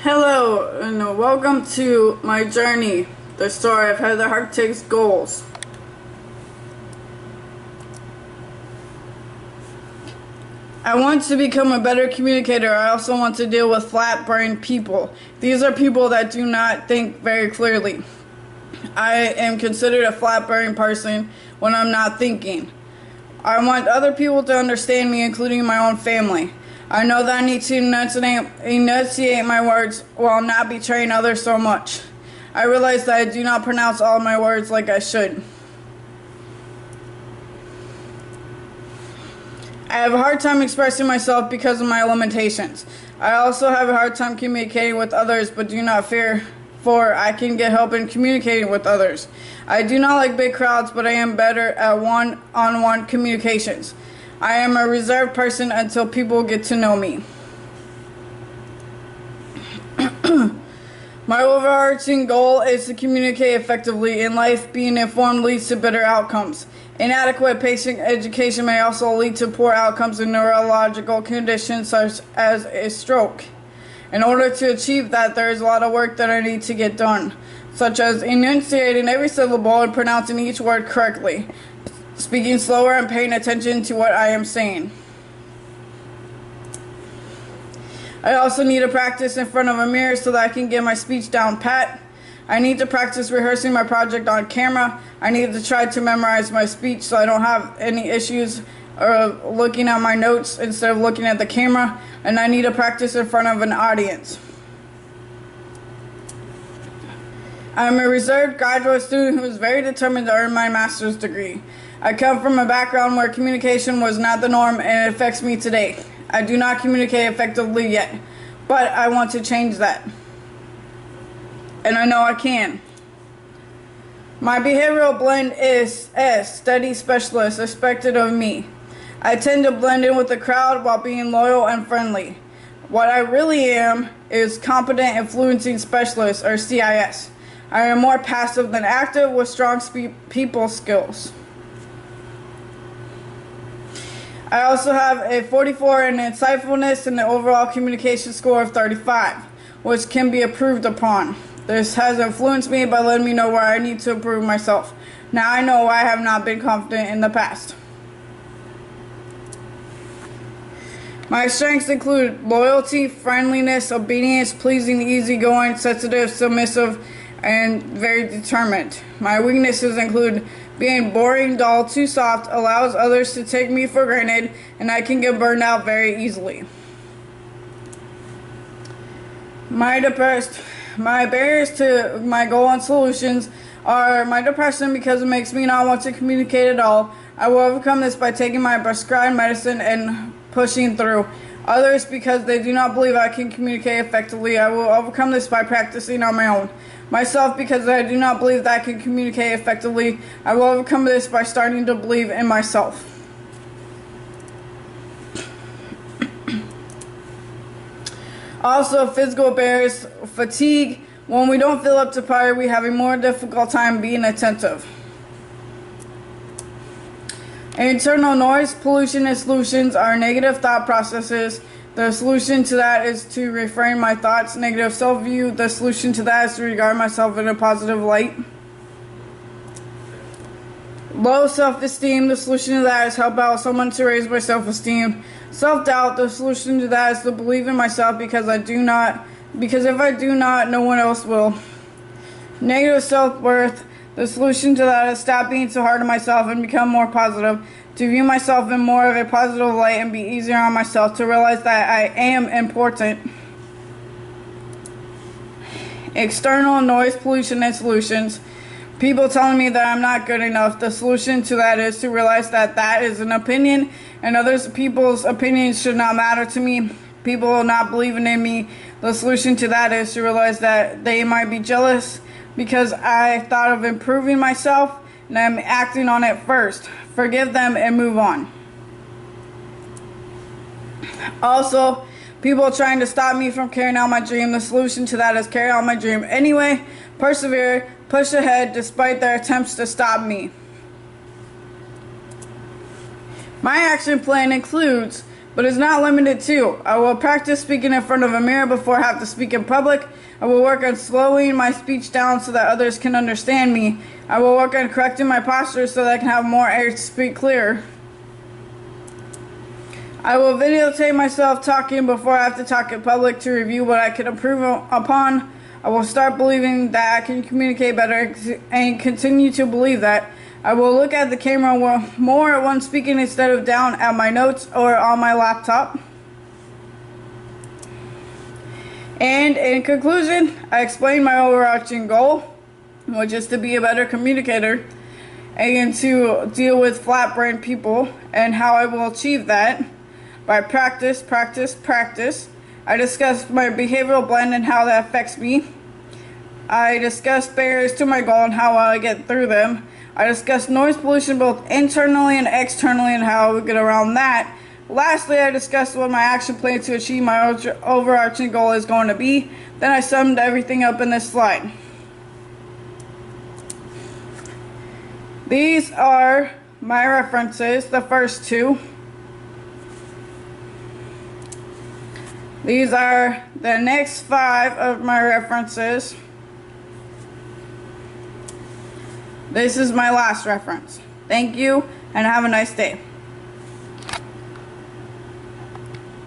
Hello, and welcome to my journey, the story of Heather Hartig's goals. I want to become a better communicator. I also want to deal with flat-brained people. These are people that do not think very clearly. I am considered a flat-brained person when I'm not thinking. I want other people to understand me, including my own family. I know that I need to enunciate my words while not betraying others so much. I realize that I do not pronounce all my words like I should. I have a hard time expressing myself because of my limitations. I also have a hard time communicating with others, but do not fear, for I can get help in communicating with others. I do not like big crowds, but I am better at one-on-one communications. I am a reserved person until people get to know me. My overarching goal is to communicate effectively in life. Being informed leads to better outcomes. Inadequate patient education may also lead to poor outcomes in neurological conditions such as a stroke. In order to achieve that, there is a lot of work that I need to get done, such as enunciating every syllable and pronouncing each word correctly, speaking slower and paying attention to what I am saying. I also need to practice in front of a mirror so that I can get my speech down pat. I need to practice rehearsing my project on camera. I need to try to memorize my speech so I don't have any issues looking at my notes instead of looking at the camera. And I need to practice in front of an audience. I'm a reserved graduate student who is very determined to earn my master's degree. I come from a background where communication was not the norm, and it affects me today. I do not communicate effectively yet, but I want to change that. And I know I can. My behavioral blend is S, study specialist, expected of me. I tend to blend in with the crowd while being loyal and friendly. What I really am is competent influencing specialist, or CIS. I am more passive than active with strong people skills. I also have a 44 in insightfulness and an overall communication score of 35, which can be improved upon. This has influenced me by letting me know where I need to improve myself. Now I know I have not been confident in the past. My strengths include loyalty, friendliness, obedience, pleasing, easygoing, sensitive, submissive, and very determined. My weaknesses include being boring, dull, too soft, allows others to take me for granted, and I can get burned out very easily. My barriers to my goal and solutions are my depression because it makes me not want to communicate at all. I will overcome this by taking my prescribed medicine and pushing through. Others because they do not believe I can communicate effectively. I will overcome this by practicing on my own. Myself because I do not believe that I can communicate effectively. I will overcome this by starting to believe in myself. Also, physical barriers, fatigue. When we don't feel up to par, we have a more difficult time being attentive. Internal noise, pollution, and solutions are negative thought processes. The solution to that is to reframe my thoughts. Negative self-view. The solution to that is to regard myself in a positive light. Low self-esteem. The solution to that is help out someone to raise my self-esteem. Self-doubt. The solution to that is to believe in myself because if I do not, no one else will. Negative self-worth. The solution to that is stop being so hard on myself and become more positive. To view myself in more of a positive light and be easier on myself. To realize that I am important. External noise, pollution, and solutions. People telling me that I'm not good enough. The solution to that is to realize that that is an opinion and people's opinions should not matter to me. People not believing in me. The solution to that is to realize that they might be jealous because I thought of improving myself and I'm acting on it first. Forgive them and move on. Also, people trying to stop me from carrying out my dream. The solution to that is carry out my dream anyway. Persevere, push ahead despite their attempts to stop me. My action plan includes but is not limited to. I will practice speaking in front of a mirror before I have to speak in public. I will work on slowing my speech down so that others can understand me. I will work on correcting my posture so that I can have more air to speak clearer. I will videotape myself talking before I have to talk in public to review what I can improve upon. I will start believing that I can communicate better and continue to believe that. I will look at the camera more when speaking instead of down at my notes or on my laptop. And in conclusion, I explained my overarching goal, which is to be a better communicator and to deal with flat-brained people, and how I will achieve that by practice. I discussed my behavioral blend and how that affects me. I discussed barriers to my goal and how I get through them. I discussed noise pollution both internally and externally and how I would get around that. Lastly, I discussed what my action plan to achieve my overarching goal is going to be. Then I summed everything up in this slide. These are my references, the first two. These are the next 5 of my references. This is my last reference. Thank you and have a nice day.